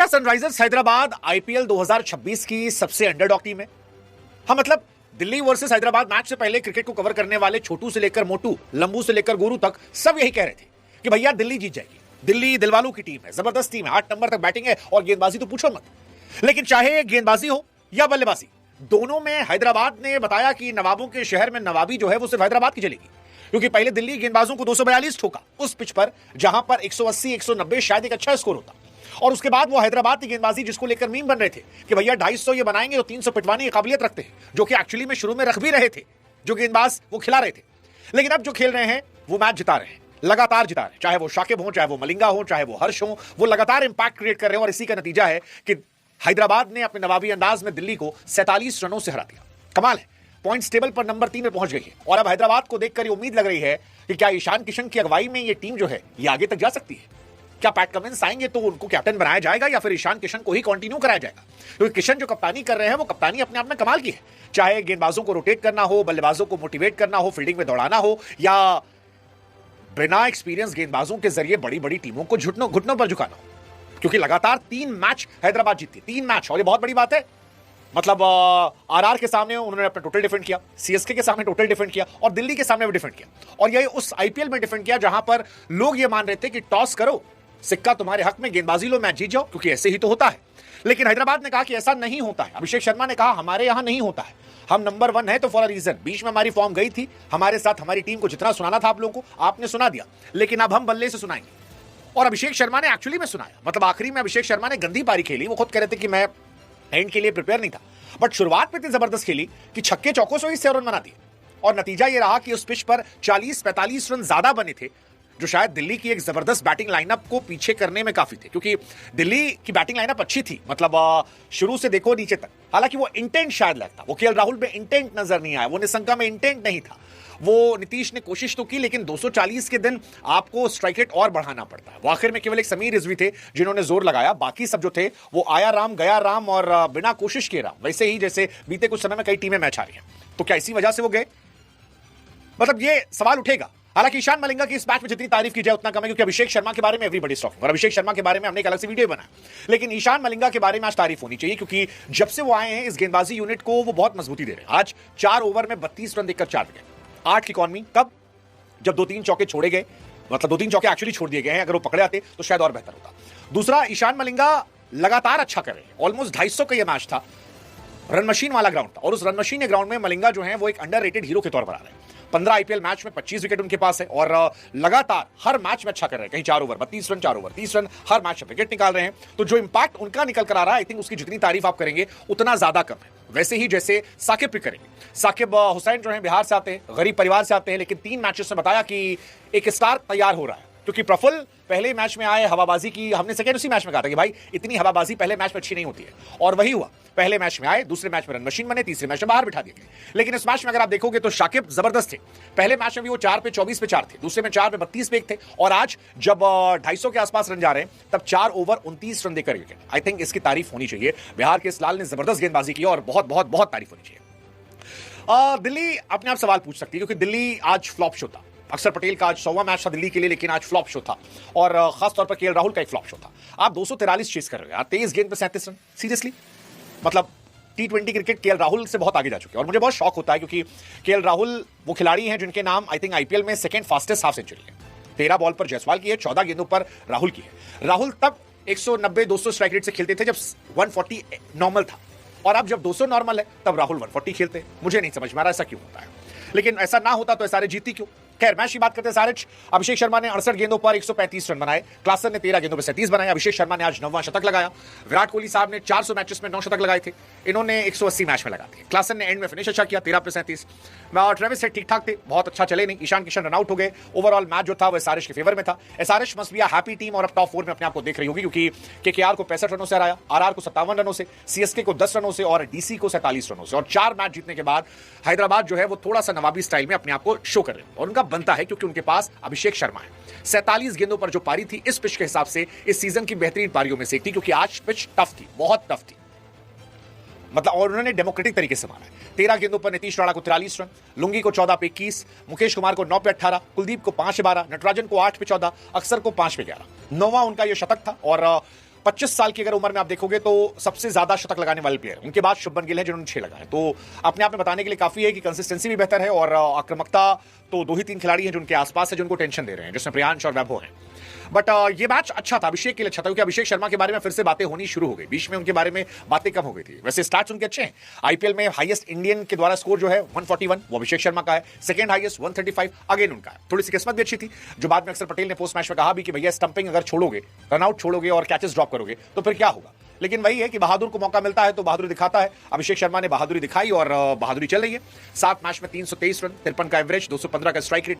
क्या Sunrisers Hyderabad IPL 2026 की सबसे अंडरडॉग टीम है? हाँ, मतलब दिल्ली वर्सेस हैदराबाद मैच से पहले क्रिकेट को कवर करने वाले छोटू से लेकर मोटू, लंबू से लेकर गुरु तक सब यही कह रहे थे कि भैया दिल्ली जीत जाएगी, दिल्ली दिलवालों की टीम है, जबरदस्त टीम है, 8 नंबर तक बैटिंग है और गेंदबाजी तो पूछो मत। लेकिन चाहे गेंदबाजी हो या बल्लेबाजी, दोनों में हैदराबाद ने बताया कि नवाबों के शहर में नवाबी जो है वो सिर्फ हैदराबाद की चलेगी, क्योंकि पहले दिल्ली गेंदबाजों को 242 ठोका उस पिच पर जहां पर 180 190 शायद एक अच्छा स्कोर होता, और उसके बाद वो हैदराबाद की गेंदबाजी जिसको लेकर मीम बन रहे थे कि भैया 250 ये बनाएंगे तो 300 पिटवाने की काबिलियत रखते हैं, जो कि एक्चुअली में शुरू में रख भी रहे थे, जो गेंदबाज वो खिला रहे थे। लेकिन अब जो खेल रहे हैं वो मैच जिता रहे हैं, लगातार जिता रहे हैं, चाहे वो शाकिब हो, चाहे वो मलिंगा हो, चाहे वो हर्ष हो, वो लगातार इंपैक्ट क्रिएट कर रहे हैं। और इसी का नतीजा है कि हैदराबाद ने अपने नवाबी अंदाज में दिल्ली को 47 रनों से हरा दिया। कमाल है, पॉइंट्स टेबल पर नंबर 3 में पहुंच गई है और अब हैदराबाद को देखकर ये उम्मीद लग रही है कि क्या ईशान किशन की अगुवाई में ये टीम जो है ये आगे तक जा सकती है। क्या पैट कमिंस आएंगे तो उनको कैप्टन बनाया जाएगा या फिर ईशान किशन को ही कंटिन्यू कराया जाएगा? क्योंकि किशन जो कप्तानी कर रहे हैं वो कप्तानी अपने आप में कमाल की है, चाहे गेंदबाजों को रोटेट करना हो, बल्लेबाजों को मोटिवेट करना हो, फील्डिंग में दौड़ाना हो, या बिना एक्सपीरियंस गेंदबाजों के जरिए बड़ी बड़ी टीमों को घुटनों पर झुकाना हो। क्योंकि लगातार 3 मैच हैदराबाद जीती, 3 मैच, और ये बहुत बड़ी बात है। मतलब आरआर के सामने उन्होंने अपना टोटल डिफेंड किया, सीएसके के सामने टोटल डिफेंड किया और दिल्ली के सामने भी डिफेंड किया, और ये उस आईपीएल में डिफेंड किया जहां पर लोग ये मान रहे थे कि टॉस करो, सिक्का तुम्हारे हक में, गेंदबाजी लो, मैच जीत जाओ, क्योंकि ऐसे ही तो होता है। लेकिन हैदराबाद ने कहा कि ऐसा नहीं होता है। अभिषेक शर्मा ने कहा हमारे यहां नहीं होता है, हम नंबर 1 है तो फॉर अ रीजन। बीच में हमारी फॉर्म गई थी, हमारे साथ हमारी टीम को जितना सुनाना था आप लोगों को आपने सुना दिया, लेकिन अब हम बल्ले से सुनाएंगे। और अभिषेक शर्मा ने एक्चुअली में सुनाया, मतलब आखिरी में अभिषेक शर्मा ने गंदी पारी खेली। वो खुद कह रहे थे कि मैं एंड के लिए प्रिपेयर नहीं था, बट शुरुआत में इतनी जबरदस्त खेली कि छक्के चौकों से ही 100 रन बना दिए, और नतीजा ये रहा कि उस पिच पर 40-45 रन ज्यादा बने थे, जो शायद दिल्ली की एक जबरदस्त बैटिंग लाइनअप को पीछे करने में काफी थे। क्योंकि दिल्ली की बैटिंग लाइनअप अच्छी थी, मतलब शुरू से देखो नीचे तक, हालांकि वो इंटेंट शायद लगता, वो केएल राहुल में इंटेंट नजर नहीं आया, वो निशंका में इंटेंट नहीं था, वो नीतीश ने कोशिश तो की, लेकिन 240 के दिन आपको स्ट्राइक रेट और बढ़ाना पड़ता है। वो आखिर में केवल एक समीर रिजवी थे जिन्होंने जोर लगाया, बाकी सब जो थे वो आया राम गया राम और बिना कोशिश किए राम, वैसे ही जैसे बीते कुछ समय में कई टीमें मैच आ रही हैं। तो क्या इसी वजह से वो गए? मतलब ये सवाल उठेगा। हालांकि ईशान मलिंगा की इस मैच में जितनी तारीफ की जाए उतना कम है, क्योंकि अभिषेक शर्मा के बारे में एवरीबॉडी इज टॉकिंग, और अभिषेक शर्मा के बारे में हमने एक अलग से वीडियो बनाया। लेकिन ईशान मलिंगा के बारे में आज तारीफ होनी चाहिए, क्योंकि जब से वो आए हैं इस गेंदबाजी यूनिट को वो बहुत मजबूती दे रहे हैं। आज 4 ओवर में 32 रन देकर 4 विकेट, 8 की इकॉनमी। कब? जब 2-3 चौके छोड़े गए, मतलब 2-3 चौके एक्चुअली छोड़ दिए गए हैं, अगर वो पकड़े आते तो शायद और बेहतर होता। दूसरा, ईशान मलिंगा लगातार अच्छा कर रहे हैं, ऑलमोस्ट 250 का ये मैच था, रन मशीन वाला ग्राउंड था, और उस रन मशीन ग्राउंड में मलिंगा जो है वो एक अंडररेटेड हीरो के तौर पर आ रहे हैं। 15 आईपीएल मैच में 25 विकेट उनके पास है, और लगातार हर मैच में अच्छा कर रहे हैं। कहीं 4 ओवर 32 रन, 4 ओवर 30 रन, हर मैच में विकेट निकाल रहे हैं। तो जो इंपैक्ट उनका निकल कर आ रहा है, आई थिंक उसकी जितनी तारीफ आप करेंगे उतना ज्यादा कम है। वैसे ही जैसे साकिब भी करेंगे। साकिब हुसैन जो है बिहार से आते हैं, गरीब परिवार से आते हैं, लेकिन 3 मैचेस में बताया कि एक स्टार तैयार हो रहा है। क्योंकि प्रफुल्ल पहले मैच में आए, हवाबाजी की, हमने सेकंड उसी मैच में कहा था कि भाई इतनी हवाबाजी पहले मैच में अच्छी नहीं होती है, और वही हुआ। पहले मैच में आए, दूसरे मैच में रन मशीन बने, तीसरे मैच में बाहर बिठा दिए गए। लेकिन इस मैच में अगर आप देखोगे तो शाकिब जबरदस्त थे। पहले मैच में भी वो 4 पे 24 पे 4 थे, दूसरे में 4 पे 32 पे 1 थे, और आज जब 250 के आसपास रन जा रहे हैं तब 4 ओवर 29 रन देकर विकेट। आई थिंक इसकी तारीफ होनी चाहिए। बिहार के इस लाल ने जबरदस्त गेंदबाजी की और बहुत बहुत बहुत तारीफ होनी चाहिए। दिल्ली अपने आप सवाल पूछ सकती है, क्योंकि दिल्ली आज फ्लॉप शो था। अक्षर पटेल का आज 100वां मैच था दिल्ली के लिए, लेकिन आज फ्लॉप शो था, और खासतौर पर केएल राहुल का एक फ्लॉप शो था। आप 243 चेस कर रहे हो यार, 23 गेंद पे 37 रन, सीरियसली? मतलब T20 क्रिकेट केएल राहुल से बहुत आगे जा चुके हैं, और मुझे बहुत शौक होता है क्योंकि केएल राहुल वो खिलाड़ी हैं जिनके नाम आई थिंक आईपीएल में सेकंड फास्टेस्ट हाफ सेंचुरी है। 13 बॉल पर जायसवाल की है, 14 गेंदों पर राहुल की है। राहुल तब 190-200 स्ट्राइक रेट से खेलते थे जब 140 नॉर्मल था, और अब जब 200 नॉर्मल है तब राहुल 140 खेलते हैं। मुझे नहीं समझ में आ रहा ऐसा क्यों होता है, लेकिन ऐसा ना होता तो एसआरएच जीतती क्यों? खैर, मैच की बात करते हैं एसआरएच। अभिषेक शर्मा ने 68 गेंदों पर 135 रन बनाए, क्लासन ने 13 गेंदों पर 37 बनाए। अभिषेक शर्मा ने आज 9वां शतक लगाया। विराट कोहली साहब ने 400 मैचेस में 9 शतक लगाए थे, इन्होंने 180 मैच में लगा दिए। क्लासन ने एंड में फिनिश अच्छा किया, 13 पे 37। ट्रेविस हेड ठीक ठाक थे, बहुत अच्छा चले नहीं। ईशान किशन रन आउट हो गए। ओवरऑल मैच जो था वो एसआरएच के फेवर में था। SRH must be a happy team, और अब टॉप 4 में अपने आप को देख रही होगी, क्योंकि केकेआर को 65 रनों से हराया, आरआर को 57 रनों से, सीएसके को 10 रनों से और डीसी को 47 रनों से। और 4 मैच जीतने के बाद हैदराबाद जो है वो थोड़ा सा नवाबी स्टाइल में अपने आप को शो कर रहे हैं, और उनका बनता है क्योंकि उनके पास अभिषेक शर्मा है। 47 गेंदों पर जो पारी थी इस पिच के हिसाब से इस सीजन की बेहतरीन पारियों में से एक थी, क्योंकि आज पिच टफ थी, बहुत टफ थी, मतलब, और उन्होंने डेमोक्रेटिक तरीके से मारा है। 13 गेंदों पर नीतीश राणा को 43 रन, लुंगी को 14 पे 21, मुकेश कुमार को 9 पे 18, कुलदीप को 5 पे 12, नटराजन को 8 पे 14, अक्षर को 5 पे 11। 9वां उनका यह शतक था, और 25 साल की अगर उम्र में आप देखोगे तो सबसे ज्यादा शतक लगाने वाले प्लेयर, उनके बाद शुभमन गिल है जिन्होंने 6 लगाए। तो अपने आप में बताने के लिए काफी है कि कंसिस्टेंसी भी बेहतर है और आक्रामकता तो 2 ही 3 खिलाड़ी हैं जो उनके आसपास है, जिनको टेंशन दे रहे हैं, जिसमें प्रियांश और वैभव हैं। बट ये मैच अच्छा था, अभिषेक के लिए अच्छा था, क्योंकि अभिषेक शर्मा के बारे में फिर से बातें होनी शुरू हो गई। बीच में उनके बारे में बातें कम हो गई थी। वैसे स्टार्ट्स उनके अच्छे हैं। आईपीएल में हाईएस्ट इंडियन के द्वारा स्कोर जो है 141 वो अभिषेक शर्मा का है। सेकंड हाईएस्ट 135 अगेन उनका है। थोड़ी सी किस्मत भी अच्छी थी, जो बाद में अक्सर पटेल ने पोस्ट मैच में कहा भी कि भैया स्टंपिंग अगर छोड़ोगे, रनआउट छोड़ोगे और कैचेस ड्रॉप करोगे तो फिर क्या होगा। लेकिन वही है कि बहादुर को मौका मिलता है तो बहादुरी दिखाता है। अभिषेक शर्मा ने बहादुरी दिखाई और बहादुरी चल रही है। 7 मैच में 323 रन, 53 का एवरेज, 215 का स्ट्राइक रेट।